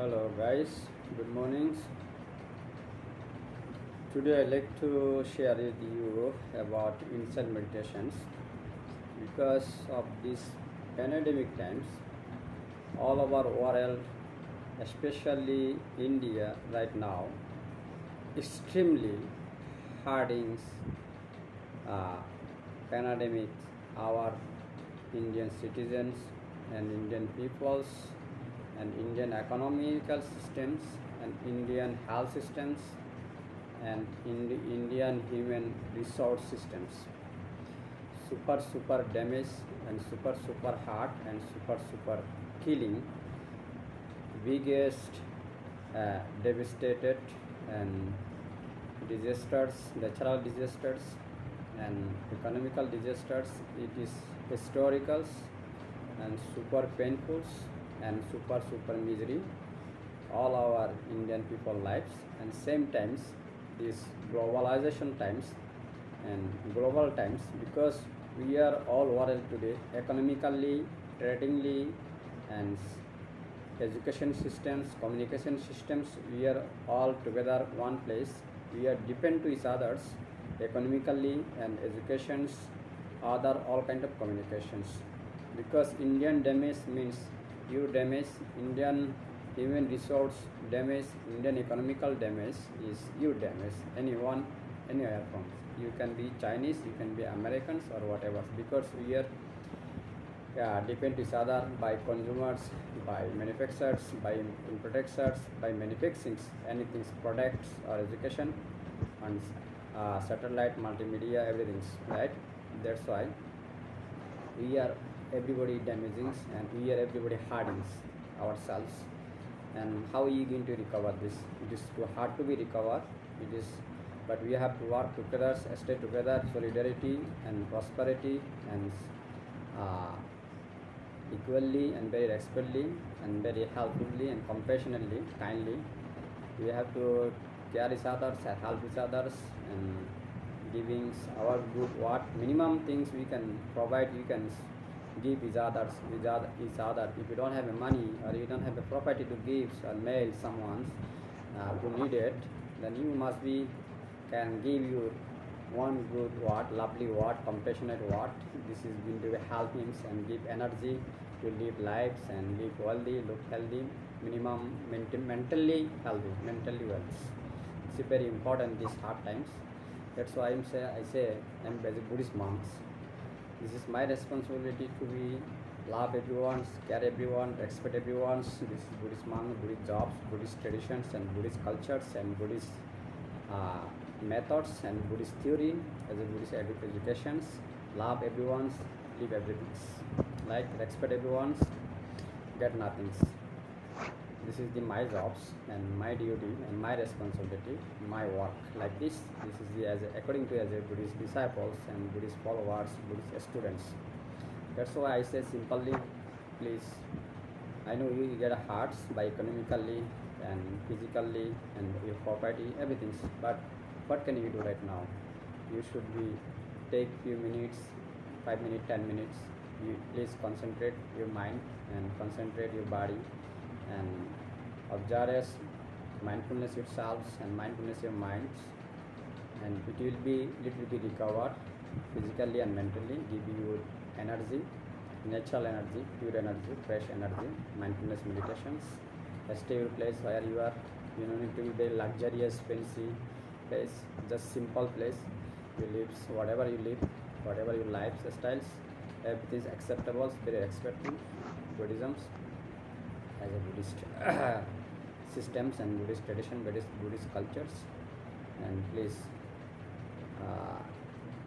Hello guys, good mornings. Today I'd like to share with you about insight meditations because of these pandemic times all over world, especially India right now, extremely harding uh, pandemic our Indian citizens and Indian peoples and Indian economical systems and Indian health systems and in the Indian human resource systems. Super damage and super hard and super killing, biggest devastated and disasters, natural disasters and economical disasters. It is historical and super painful and super misery all our Indian people lives, and same times this globalization times and global times, because we are all world today economically, tradingly and education systems, communication systems, we are all together one place. We are depend to each others economically and educations, other all kind of communications, because Indian damage means you damage, Indian human resource damage, Indian economical damage is you damage anyone anywhere from. You can be Chinese, you can be Americans or whatever, because we are depend each other by consumers, by manufacturers, by importers, by manufacturing anything, products or education and satellite, multimedia, everything, right? That's why we are everybody damaging and we are everybody hurting ourselves. And how are you going to recover this? It is too hard to be recovered. It is, but we have to work together, stay together, solidarity and prosperity and uh, equally and very respectfully and very helpfully and compassionately, kindly. We have to care each others and help each others and giving our good what minimum things we can provide, we can give each others each other. If you don't have a money or you don't have a property to give or mail someone who need it, then you must be can give you one good word, lovely word, compassionate word. This is going to help him and give energy to live lives and live healthy, look healthy, minimum mentally healthy, mentally well. It's very important these hard times. That's why I say I'm as a Buddhist monk. This is my responsibility to be love everyone, care everyone, respect everyone. This is Buddhist monk, Buddhist jobs, Buddhist traditions and Buddhist cultures and Buddhist uh, methods and Buddhist theory as a Buddhist educations. Love everyone, live everything. Like respect everyone, get nothing. This is my jobs and my duty and my responsibility, my work like this. This is the according to as a Buddhist disciples and Buddhist followers, Buddhist students. That's why I say simply, please. I know you get hearts by economically and physically and your property, everything. But what can you do right now? You should be take few minutes, 5 minutes, 10 minutes. You please concentrate your mind and concentrate your body and observe mindfulness yourselves and mindfulness your minds, and it will be little bit recovered physically and mentally, give you energy, natural energy, pure energy, fresh energy. Mindfulness meditations, stay your place where you are. You don't need to be very luxurious fancy place, just simple place. You live whatever you live, whatever your lifestyles, everything is acceptable, very respectful. Buddhism as a Buddhist systems and Buddhist tradition, Buddhist cultures, and please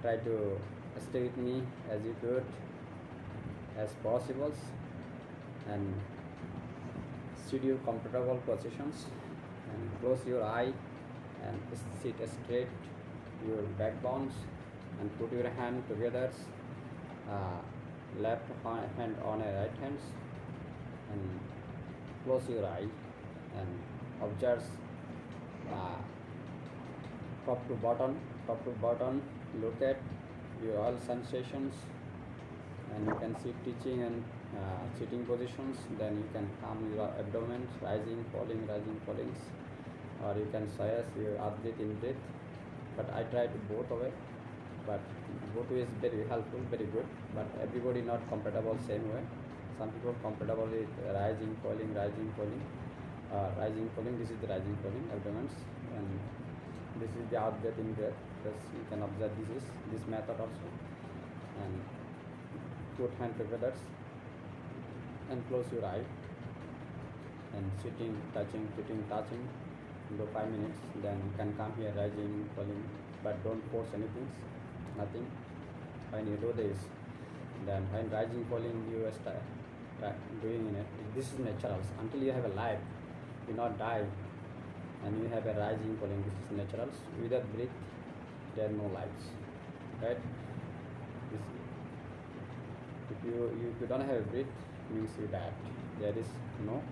try to stay with me as you could as possible, and sit your comfortable positions and close your eye and sit straight your backbones and put your hand together, uh, left hand on a right hand, and close your eye and observe uh, top to bottom, look at your all sensations, and you can see teaching and sitting positions, then you can calm your abdomen, rising, falling, or you can size your out breath, in breath. But I try to both away. But both way is very helpful, very good. But everybody not comfortable same way. Some people comfortable with rising, falling, rising, falling. Rising, falling. This is the rising, falling abdomens, and this is the out breath, in breath. Thus you can observe this method also. And put hand together and close your eye, and sitting, touching, sitting, touching. Go 5 minutes. Then you can come here, rising, falling, but don't force anything, nothing. When you do this, then when rising, falling, you start doing in it. This is natural. Until you have a life, you not die, and you have a rising, falling. This is natural. Without breath, there are no lives, right? This, if you don't have a breath, means you died. There is no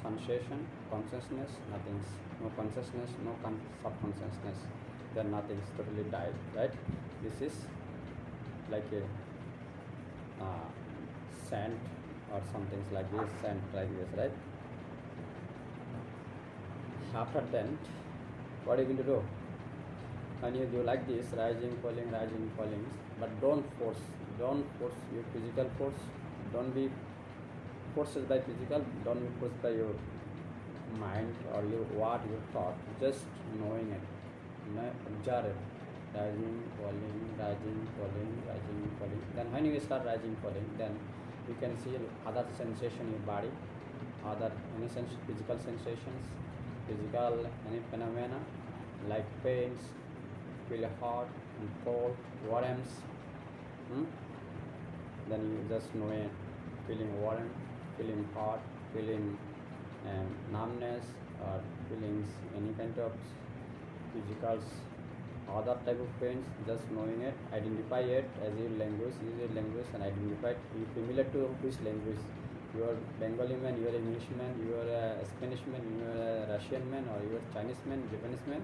sensation, consciousness, nothing. No consciousness, no subconsciousness. Then nothing is totally died, right? This is like a sand or something like this, sand like this, right? After then, what are you going to do? When you do like this, rising, falling, but don't force your physical force. Don't be forced by physical, don't be forced by your mind or your thought. Just knowing it, observe it. Rising, falling. Then when you start rising, falling, then you can see other sensation in your body, other any physical sensations, physical any phenomena like pains, feel hot and cold, warmth. Then you just know it, feeling warm, feeling hot, feeling numbness, or feelings any kind of physical other type of pains. Just knowing it, identify it as your language, use your language and identify it. You familiar to which language? You are Bengali man, you are English man, you are a Spanish man, you are a Russian man, or you are Chinese man, Japanese man,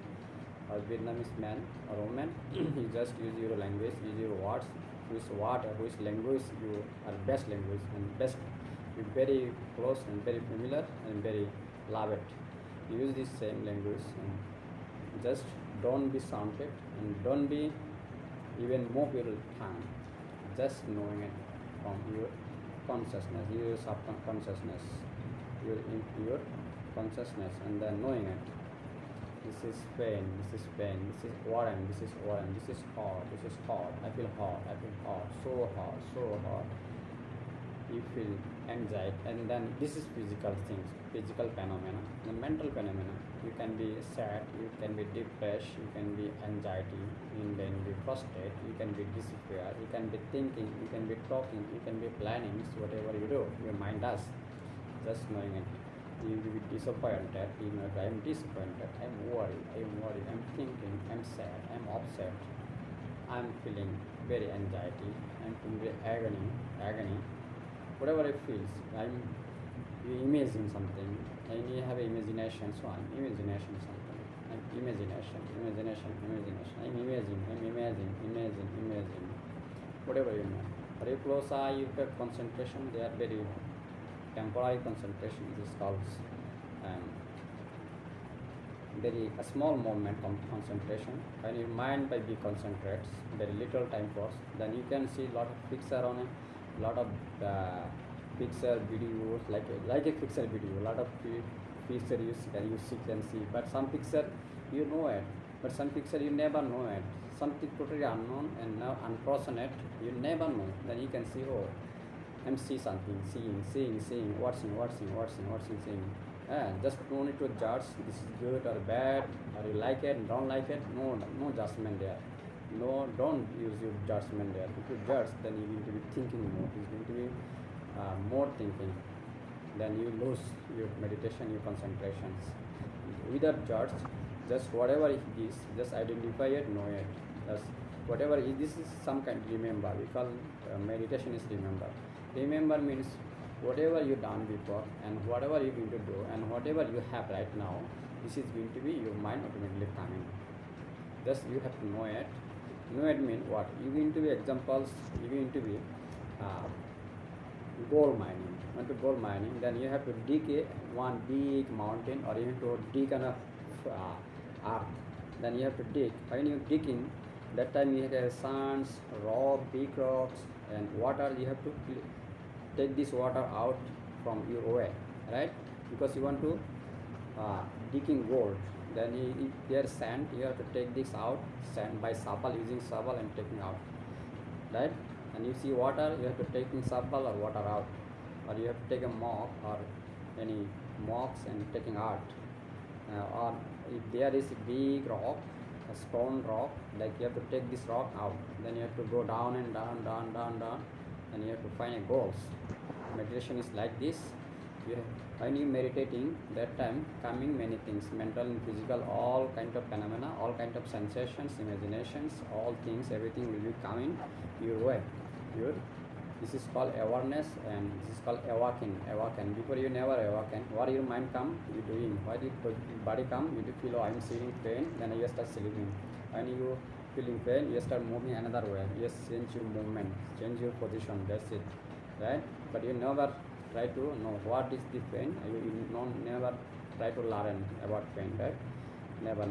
or Vietnamese man or woman. You just use your language, use your words, which language you are best language and best. You very close and very familiar and very love it. Use this same language and just don't be sounded and don't be even move your tongue. Just knowing it from your consciousness, your subconsciousness, your consciousness, and then knowing it. This is pain, this is warm, this is hot, I feel hot, so hot. You feel anxiety, and then this is physical things, physical phenomena. The mental phenomena, you can be sad, you can be depressed, you can be anxiety, you can be frustrated, you can be despair, you can be thinking, you can be talking, you can be planning. So whatever you do, your mind does. Just knowing it. You will be disappointed, you know, I'm disappointed, I'm worried, I'm thinking, I'm sad, I'm upset, I'm feeling very anxiety, I'm feeling very agony. Whatever it feels, you imagine something, and you have imagination, so I'm imagination something. I'm imagination. I'm imagine. Whatever you know. But if close eye, you have concentration, they are very temporary concentration. This is called very a small moment concentration. When your mind by be concentrates, very little time pass, then you can see lot of picture on a lot of picture videos, like a picture video, lot of picture you can see. But some picture you know it, but some picture you never know it. Something totally unknown and now unfortunate, you never know. Then you can see, oh, I'm see something, seeing, watching, seeing. Just no need to judge this is good or bad, or you like it, don't like it. No judgment there. No, don't use your judgment there. If you judge, then you need to be thinking more. It's going to be more thinking. Then you lose your meditation, your concentrations. Without judge, just whatever it is, just identify it, know it. Just whatever it is, this is some kind. Remember, we call meditation is remember. Remember means whatever you done before and whatever you're going to do and whatever you have right now, this is going to be your mind automatically coming. Just you have to know it. Know it means what? You're going to be examples, you're going to be gold mining. Want to gold mining, then you have to dig one big mountain, or you have to dig on a earth. Then you have to dig. When you dig in, that time you have sands, rock, big rocks, and water. You have to take this water out from your way, right? Because you want to digging gold. Then if there is sand, you have to take this out, sand by shovel, using shovel and taking out, right? And you see water, you have to take in shovel or water out, or you have to take a mop or any mops and taking out, or if there is a big rock, a stone rock, like you have to take this rock out, then you have to go down and down, and you have to find a goals. Meditation is like this. When you meditating, that time coming many things, mental and physical, all kind of phenomena, all kind of sensations, imaginations, all things, everything will be coming your way. This is called awareness, and this is called awaken. Before you never awaken, what your mind come, you doing. What your body come, you do feel, oh, I'm feeling pain, then you start sleeping. When you feeling pain, you start moving another way. You change your movement, change your position, that's it, right? But you never try to know what is the pain. You never try to learn about pain, right? Never.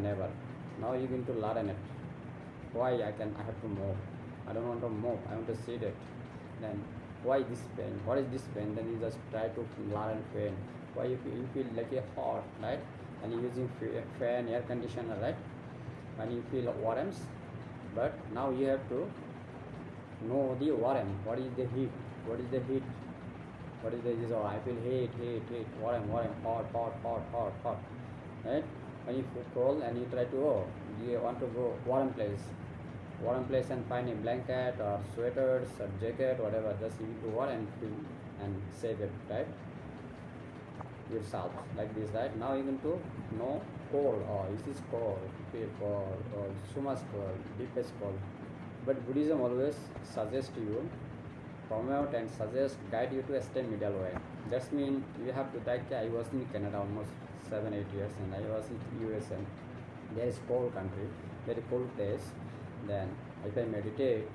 Now you're going to learn it. Why I have to move? I don't want to move, I want to sit it. Then why this pain? What is this pain? Then you just try to learn pain. Why you feel like a hot, right? And you're using fan, air conditioner, right? When you feel warm, but now you have to know the warm. What is the heat? What is the heat? What is the this? Oh, I feel heat, warm, hot, right? When you feel cold and you try to you want to go warm place and find a blanket or sweaters or jacket, whatever. Just you need to warm and feel and save it, right? Yourself like this, right? Now you going to know cold. Oh, this is cold, feel cold, or so much cold, deepest cold. But Buddhism always suggests to you, promote and suggest, guide you to stay middle way. That means you have to, like I was in Canada almost 7-8 years, and I was in USA. There is cold country, very cold place. Then if I meditate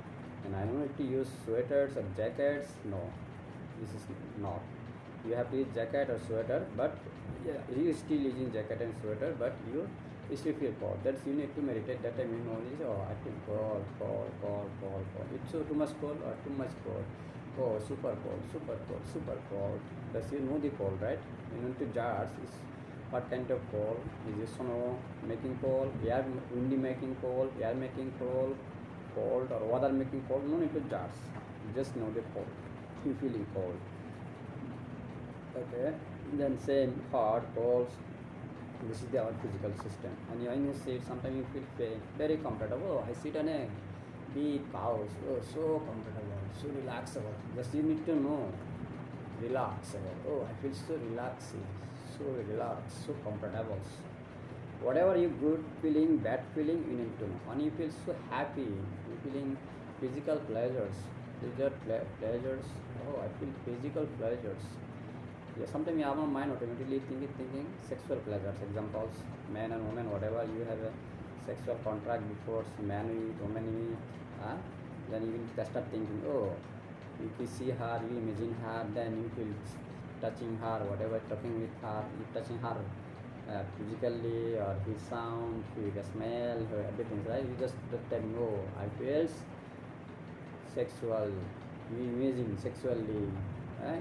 and I don't need to use sweaters or jackets, no, this is not. You have to use jacket or sweater, but yeah, you still using jacket and sweater, but you still feel cold. That's you need to meditate. That time you know this. Oh, I feel cold. It's so too much cold or too much cold. Oh, super cold. That's you know the cold, right? You need to judge is what kind of cold. Is it snow making cold, air windy making cold, air making cold, or water making cold? No need to judge. Just know the cold. You feeling cold. Okay. Then same hot, cold. This is our physical system. And when you sit, sometimes you feel pain, very comfortable. Oh, I sit on a big couch. Oh, so comfortable, so relaxable. Just you need to know, relaxable. Oh, I feel so relaxing, so relaxed, so comfortable. Whatever you good feeling, bad feeling, you need to know. When you feel so happy, you feeling physical pleasures, pleasures. Oh, I feel physical pleasures. Yeah, sometimes our mind automatically thinking sexual pleasures. Examples, man and woman, whatever you have a sexual contract before, man with woman with, then you will start thinking, oh, if you see her, you imagine her, then you feel touching her, whatever, talking with her, you touching her physically, or his sound, his smell, everything, right? You just tell me, oh, I feel sexual, you imagine sexually.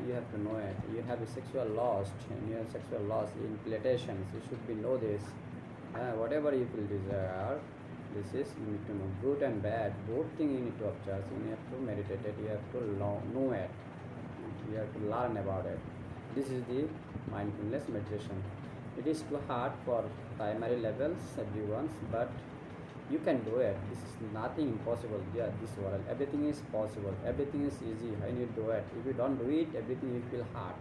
You have to know it. You have a sexual lost, and you have sexual lost in flirtations. You should be know this. Whatever you feel desire, this is you need to know. Good and bad, both things you need to observe. You have to meditate it. You have to know it. You have to learn about it. This is the mindfulness meditation. It is too hard for primary levels, everyone's, but you can do it. This is nothing impossible. Yeah, this world, everything is possible, everything is easy when you do it. If you don't do it, everything will feel hard,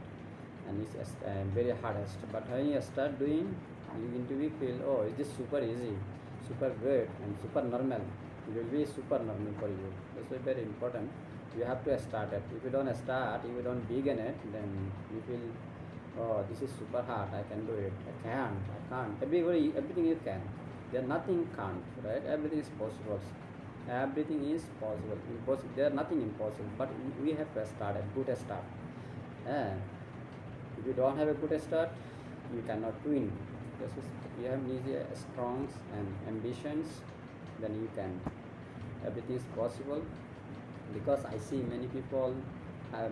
and it's very hardest. But when you start doing, you going to be feel, oh, it is super easy, super great, and super normal. It will be super normal for you. This is very important. You have to start it. If you don't start, if you don't begin it, then you feel, oh, this is super hard, I can do it, I can't. Everything you can. There nothing can't, right? Everything is possible. Everything is possible. There nothing impossible, but we have to start a good start. Eh, if you don't have a good start, you cannot win. This is, you have need a strong and ambitions, then you can. Everything is possible, because I see many people. I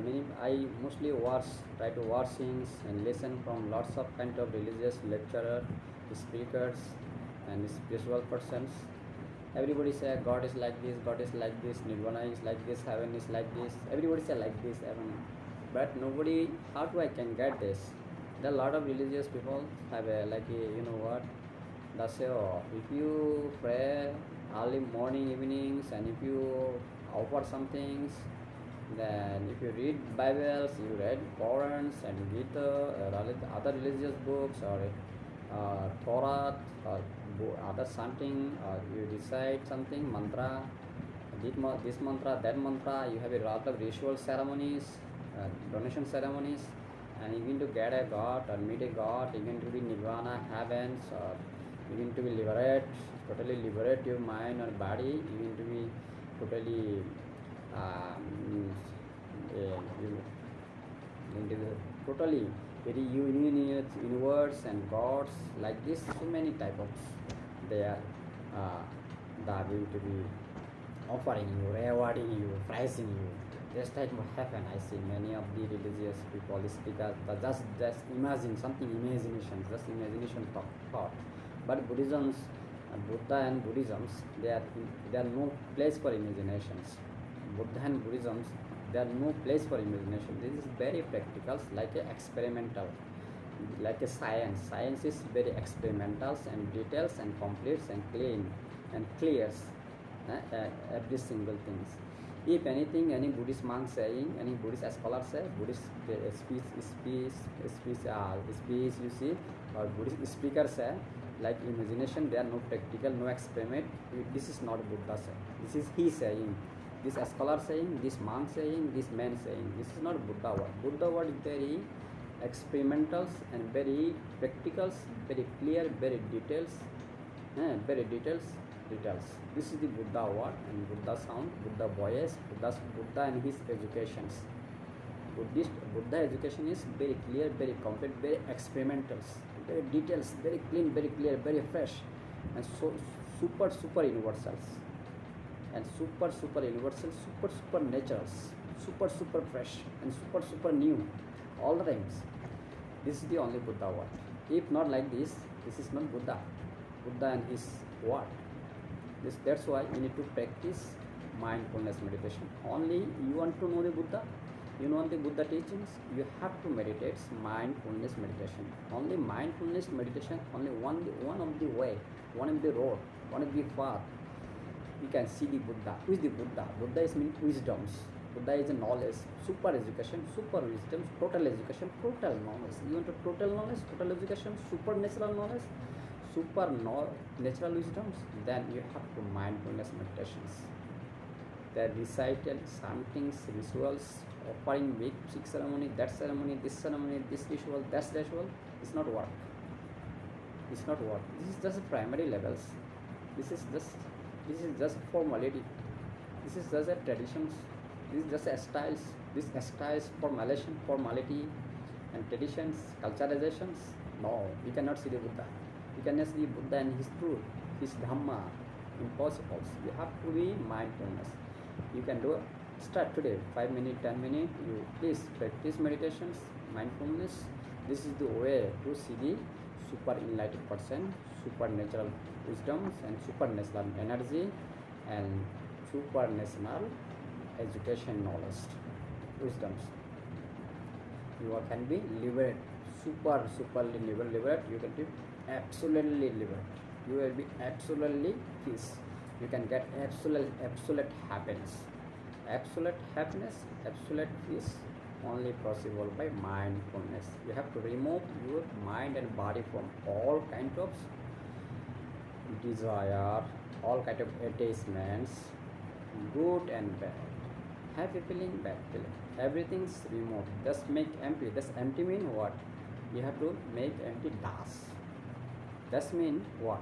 mostly watch, try to watch things and listen from lots of kind of religious lecturer, speakers, and spiritual persons. Everybody say God is like this, God is like this, Nirvana is like this, heaven is like this. Everybody say like this, heaven. But nobody, how do I can get this? There are a lot of religious people have a like a, you know what? They say, oh, if you pray early morning, evenings, and if you offer some things, then if you read Bibles, you read Qurans and Gita or other religious books, or Torah, or other something, or you recite something mantra, this mantra, that mantra, you have a lot of ritual ceremonies, donation ceremonies, and you're going to get a god or meet a god, you're going to be nirvana, heavens, or you're going to be totally liberate your mind or body, you're going to be totally you going to be totally very universe and gods, like this. So many type of they are going to be offering you, rewarding you, praising you. This type of happen. I see many of the religious people speak as just imagine something, imagination, just imagination thought. But Buddhism's, Buddha and Buddhism's, they are no place for imaginations. Buddha and Buddhism's, there are no place for imagination. This is very practical, like a experimental, like a science. Science is very experimental and details and completes and clean and clears every single things. If anything, any Buddhist monk saying, any Buddhist scholar say, Buddhist speech you see, or Buddhist speaker say, like imagination, they are no practical, no experiment. This is not Buddha say. This is he saying. This scholar saying, this monk saying, this man saying. This is not Buddha word. Buddha word is very experimental and very practical, very clear, very details, details. This is the Buddha word and Buddha sound, Buddha voice, Buddha and his educations. Buddha education is very clear, very complete, very experimental, very details, very clean, very clear, very fresh, and so super universals, and super universal, super naturals, super fresh, and super new, all the times. This is the only Buddha word. If not like this, this is not Buddha. Buddha and his word. That's why you need to practice mindfulness meditation. Only you want to know the Buddha, you know the Buddha teachings, you have to meditate mindfulness meditation. Only mindfulness meditation, only one of the way, one of the road, one of the path. You can see the Buddha. Who is the Buddha? Buddha is mean wisdoms. Buddha is a knowledge, super education, super wisdom, total education, total knowledge. You want a total knowledge, total education, supernatural knowledge, natural wisdoms, then you have to mindfulness meditations. The recital, something, rituals, offering big ceremony, this ceremony, this ritual, that ritual, it's not work. It's not work. This is just primary levels. This is just formality. This is just a traditions. This is just a styles. This styles formality and traditions, culturalizations. No, you cannot see the Buddha. You cannot see Buddha and his truth, his Dhamma. Impossible. You have to be mindfulness. You can do start today, 5 minutes, 10 minutes. You please practice meditations, mindfulness. This is the way to see the super enlightened person, supernatural wisdoms and supernatural energy and supernatural education knowledge, wisdoms. You can be liberated, superly liberated. You can be absolutely liberated. You will be absolutely peace. You can get absolute happiness. Absolute happiness, absolute peace, only possible by mindfulness. You have to remove your mind and body from all kinds of desire, all kind of attachments, good and bad, happy feeling, bad feeling. Everything's removed. Just make empty. Just empty mean what? You have to make empty das. That's mean what?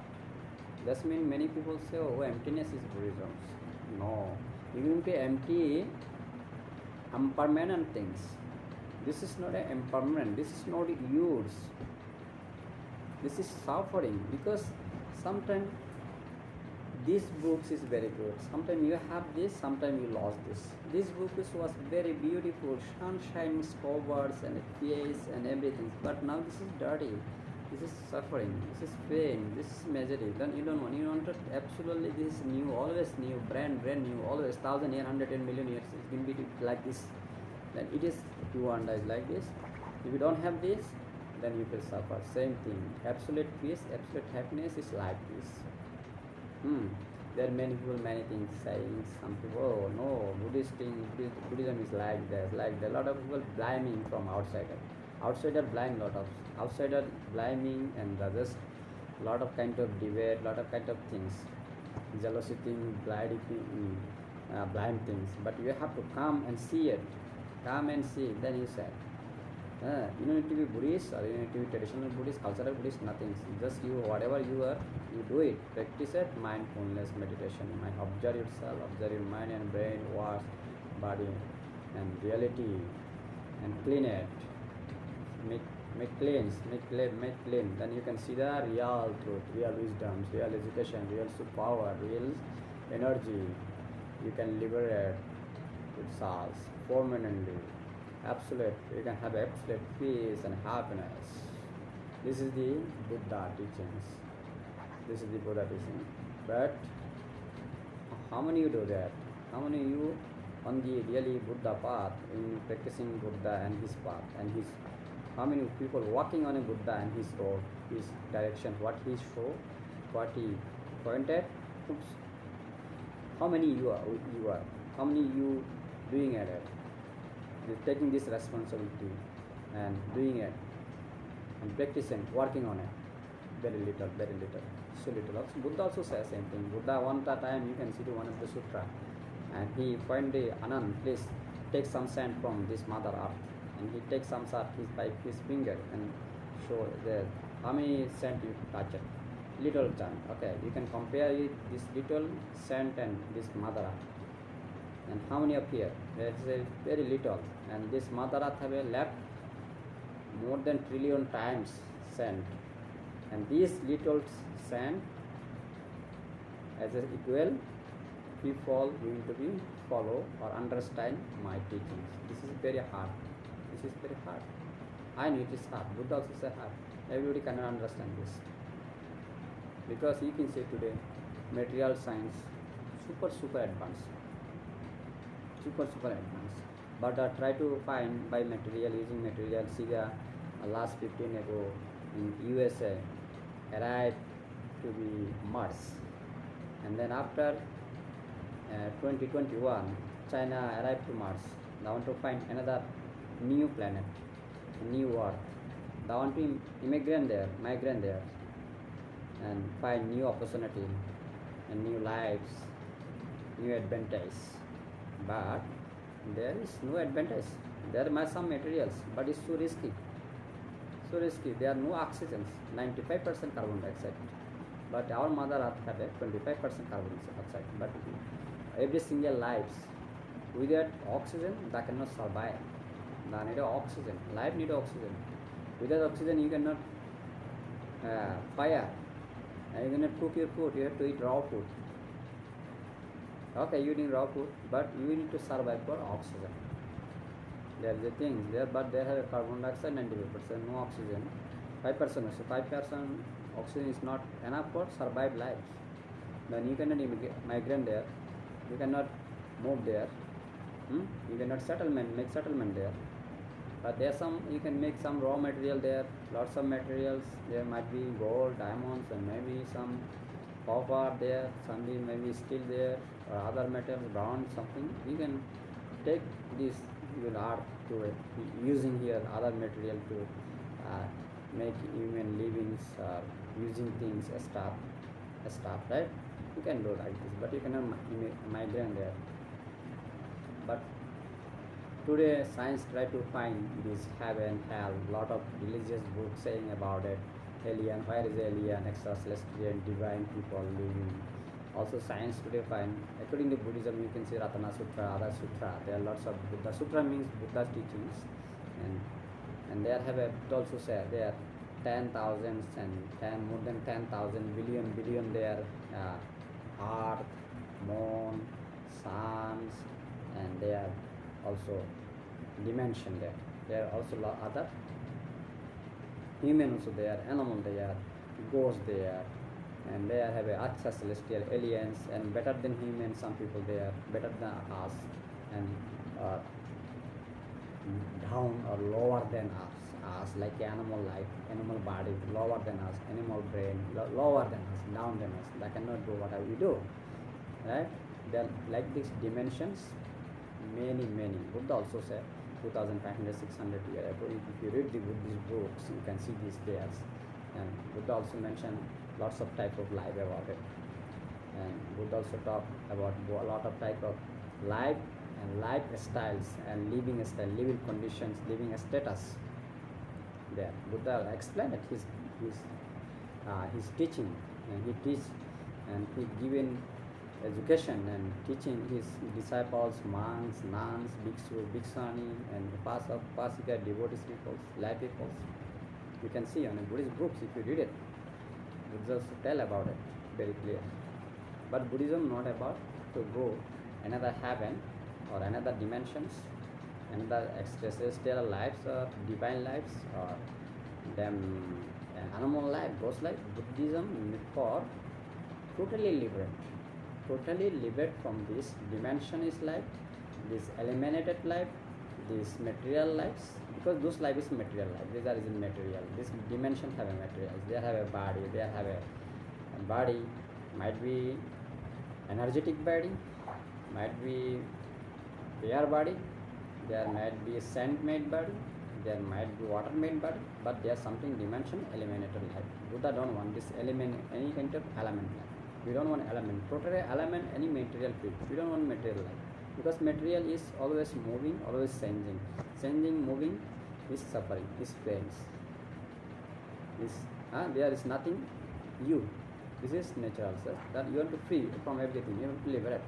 That's mean many people say, oh, emptiness is Buddhism. No, you will be empty impermanent things. This is not a impermanent. This is not yours. This is suffering, because sometimes this books is very good. Sometimes you have this, sometimes you lost this. This book was very beautiful, sunshine covers and face and everything. But now this is dirty. This is suffering. This is pain. This is misery. Then you don't want. You want it absolutely. This is new, always new, brand new, always 1,810 million years. It's going to be like this. Then it is you want is like this. If you don't have this, then you will suffer. Same thing. Absolute peace, absolute happiness is like this. There are many people, many things saying. Some people, oh no, Buddhist thing, Buddhism is like this, like that. A lot of people blaming from outsider. Outsider blame lot of outsider blaming, and just lot of kind of debate, lot of kind of things, jealousy thing, blame things. But you have to come and see it. Come and see. Then you say. You don't need to be Buddhist, or you need to be traditional Buddhist, cultural Buddhist, nothing. Just you, whatever you are, you do it. Practice it. Mindfulness meditation. Observe yourself, observe your mind and brain, wash body and reality, and clean it. Make clean. Then you can see the real truth, real wisdom, real education, real power, real energy. You can liberate yourselves permanently. Absolute, you can have absolute peace and happiness. This is the Buddha teachings. This is the Buddha teaching. But how many you do that? How many you on the really Buddha path, in practicing Buddha and his path and his? How many people walking on a Buddha and his road, his direction, what he showed, what he pointed? Oops. How many you are? How many you doing at it? Taking this responsibility and doing it and practicing, working on it. Very little. So little. Also, Buddha also says same thing. Buddha one time you can see the one of the sutra, and he pointed, Anand, please take some sand from this Mother Earth, and he takes some sand by his finger and show there how many sand you touch it. Little sand. Okay, you can compare it, this little sand and this Mother Earth. And how many appear? There is a very little, and this Mother Earth have left more than trillion times sand, and this little sand as an equal people going to be follow or understand my teachings. This is very hard. I know it is hard. Buddha also said hard. Everybody cannot understand this, because you can say today material science super advanced. Super advanced, but try to find by material, using material. See the last 15 ago in USA arrived to be Mars, and then after 2021 China arrived to Mars. They want to find another new planet, a new Earth. They want to migrate there and find new opportunity and new lives, new advantage. But there is no advantage. There are some materials, but it's too risky. There are no oxygens, 95% carbon dioxide. But our Mother Earth have a 25% carbon dioxide. But every single lives without oxygen, they cannot survive. They need oxygen. Life need oxygen. Without oxygen, you cannot fire. You cannot cook your food. You have to eat raw food. Okay, you need raw food, but you need to survive for oxygen. There is a thing there, but they have carbon dioxide 95%, no oxygen. 5% also. 5% oxygen is not enough for survive life. Then you cannot migrate there. You cannot move there. You cannot make settlement there. But there you can make some raw material there. Lots of materials. There might be gold, diamonds, and maybe some copper there, something maybe steel there, or other metals, bronze, something. You can take this art to it, using here other material to make human livings, using things, stuff, right? You can do like this, but you cannot migrate there. But today science try to find this heaven, hell, lot of religious books saying about it. Alien, where is alien, extracelestial, divine people living. Also science today find, according to Buddhism, you can see Ratana Sutra, other Sutra. There are lots of Buddha. Sutra means Buddha's teachings. and they have a also say they are 10,000s and 10 more than 10,000 billion they are earth, moon, suns, and they are also dimension there. There are also other human also there, animal there, ghosts there, and they have a Acha celestial aliens and better than human. Some people they are better than us and uh, down or lower than us like animal life, animal body lower than us, animal brain lower than us, down than us. They cannot do whatever we do, right? They're like these dimensions, many. Buddha also said 2500 600 years ago. If you read the Buddhist books, you can see these layers. And Buddha also mentioned lots of type of life about it. And Buddha also talked about a lot of type of life and lifestyles and living style, living conditions, living status. There, Buddha explained it. His teaching, and he teach, and he given education and teaching his disciples, monks, nuns, bhikshu, bhikshani, and Upasika, devotees people, lay people. You can see on the Buddhist books if you read it. Buddha also tell about it very clear. But Buddhism not about to go another heaven or another dimensions, another extraterrestrial lives or divine lives or them animal life, ghost life. Buddhism for totally liberate from this dimension is life, this eliminated life, this material lives, because those life is material life. These are in material. This dimension have a material. They have a body. They have a body. Might be energetic body, might be air body, there might be a sand made body, there might be water made body, but there is something dimension eliminated life. Buddha don't want this element, any kind of element life. We don't want element, totally element, any material field. We don't want material life, because material is always moving, always changing, moving is suffering, is pains. There is nothing you. This is natural, sir. That you want to free from everything. You want to liberate.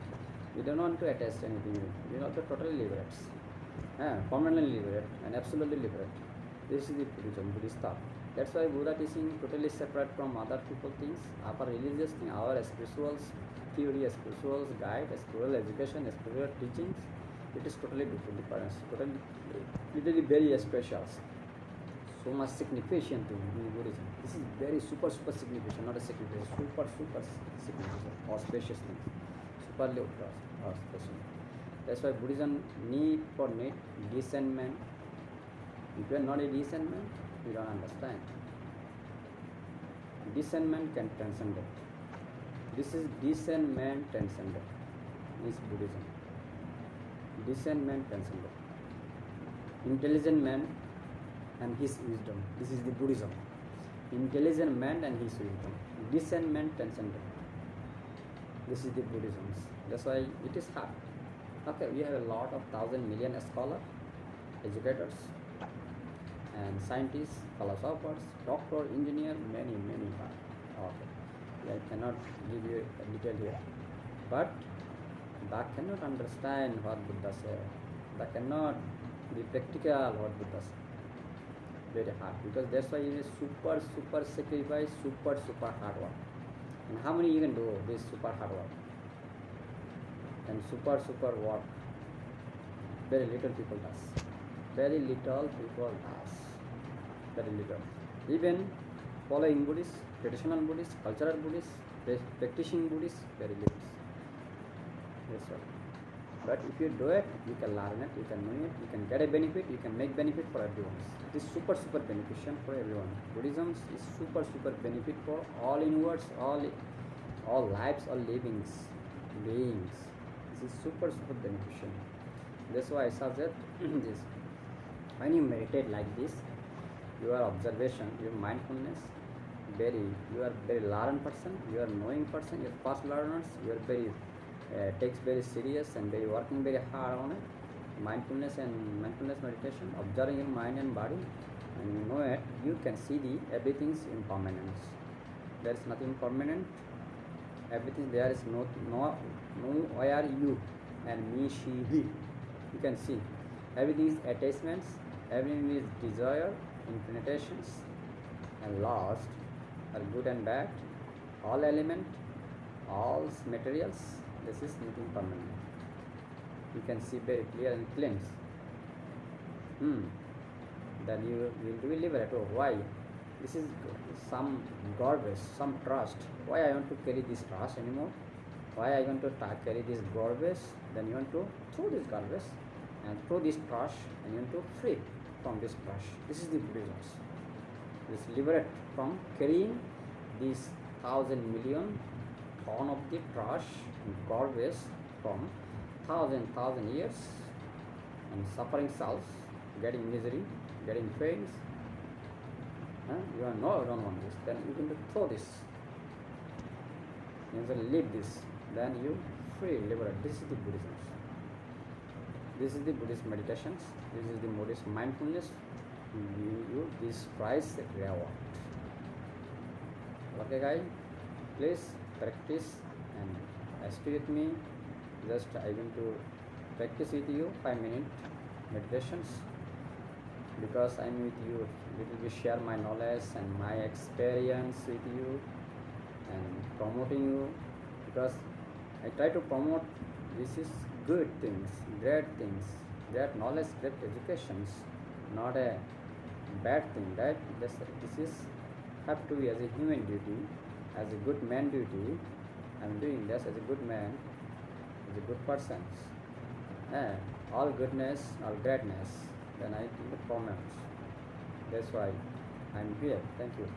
You don't want to attach anything. You want to totally liberate, permanently liberate, and absolutely liberate. This is the Buddhist thought. That's why Buddha teaching totally separate from other people things. Our religious thing, our spiritual theory, spiritual guide, spiritual education, spiritual teachings, it is totally different. Totally, literally very special. So much significant to Buddhism. This is very super significant, not a significant, super significant or spacious thing. Superly or special. That's why Buddhism need discernment. If you are not a decent man, you don't understand. Discernment can transcend it. This is discernment transcendent. Is Buddhism. Discernment transcendent. Intelligent man and his wisdom. This is the Buddhism. Intelligent man and his wisdom. Discernment transcendent. This is the Buddhism. That's why it is hard. Okay, we have a lot of 1,000 million scholars, educators, and scientists, philosophers, doctor, engineer, many. Okay, I cannot give you a detail here, but they cannot understand what Buddha said. They cannot be practical what Buddha said. Very hard, because that's why it is super sacrifice, super hard work. And how many you can do this super hard work and super work? Very little people does. Very little. Even following Buddhist, traditional Buddhist, cultural Buddhist, practicing Buddhist, very little. That's all. But if you do it, you can learn it, you can know it, you can get a benefit, you can make benefit for everyone. It is super beneficial for everyone. Buddhism is super benefit for all inwards, all lives, all beings. This is super beneficial. That's why I suggest this. When you meditate like this, your observation, your mindfulness, you are very learned person, you are knowing person, you are fast learners, you are very takes very serious and very working very hard on it. Mindfulness meditation, observing your mind and body, and you know it, you can see everything's impermanence. There is nothing permanent. Everything there is no where you and me, she, he. You can see everything is attachments, Everything is desire, inclinations, and lust are good and bad. All element, all materials. This is making permanent. You can see very clear and clean. Then you will be liberated. Oh, why? This is some garbage, some trust. Why I want to carry this trust anymore? Why I want to carry this garbage? Then you want to throw this garbage and throw this trash, and you want to free from this trash. This is the Buddhism. This liberate from carrying this 1,000,000,000 ton of the trash and garbage from thousand years and suffering selves, getting misery, getting pains. You are no, don't want this. Then you can throw this. You can leave this. Then you free, liberate. This is the Buddhism. This is the Buddhist meditations. This is the Buddhist mindfulness. You this price reward. Okay, guys, please practice and stay with me. Just I want to practice with you 5-minute meditations, because I'm with you. It will be share my knowledge and my experience with you and promoting you, because I try to promote this is good things, great things, great knowledge, great educations, not a bad thing, right? This is have to be as a human duty, as a good man duty. I'm doing this as a good man, as a good person. All goodness, all greatness, then I promote. That's why I'm here. Thank you.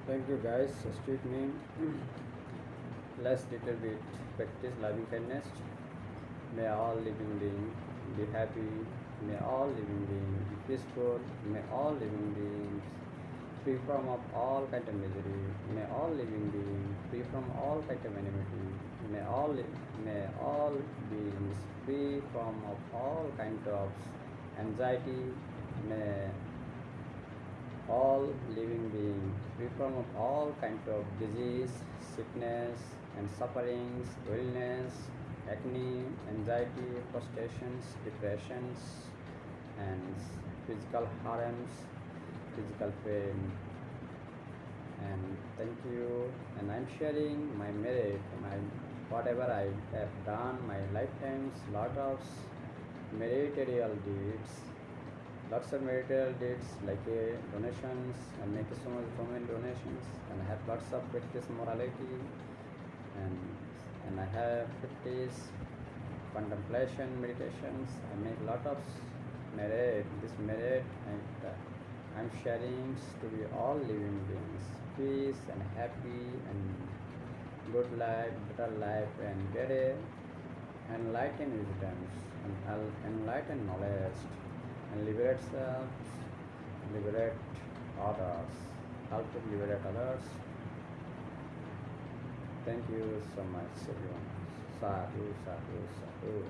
Thank you, guys. Street name. Let's little bit practice loving kindness. May all living beings be happy. May all living beings be peaceful. May all living beings free from of all kind of misery. May all living beings free from all kind of enmity. May all beings free from of all kind of anxiety. May all living beings free from of all kind of disease, sickness and sufferings, illness, acne, anxiety, frustrations, depressions, and physical harms, physical pain. And thank you. And I'm sharing my merit, my whatever I have done, my lifetimes, lot of meritorial deeds, lots of material deeds like donations, and make so much government donations, and I have lots of practice morality, and I have practice contemplation, meditations. I make lot of merit. This merit I'm sharing to be all living beings, peace and happy and good life, better life, and get a enlightened wisdoms and enlightened knowledge, and liberate self, liberate others, help to liberate others. Thank you so much, everyone. Sadhu, sadhu, sadhu.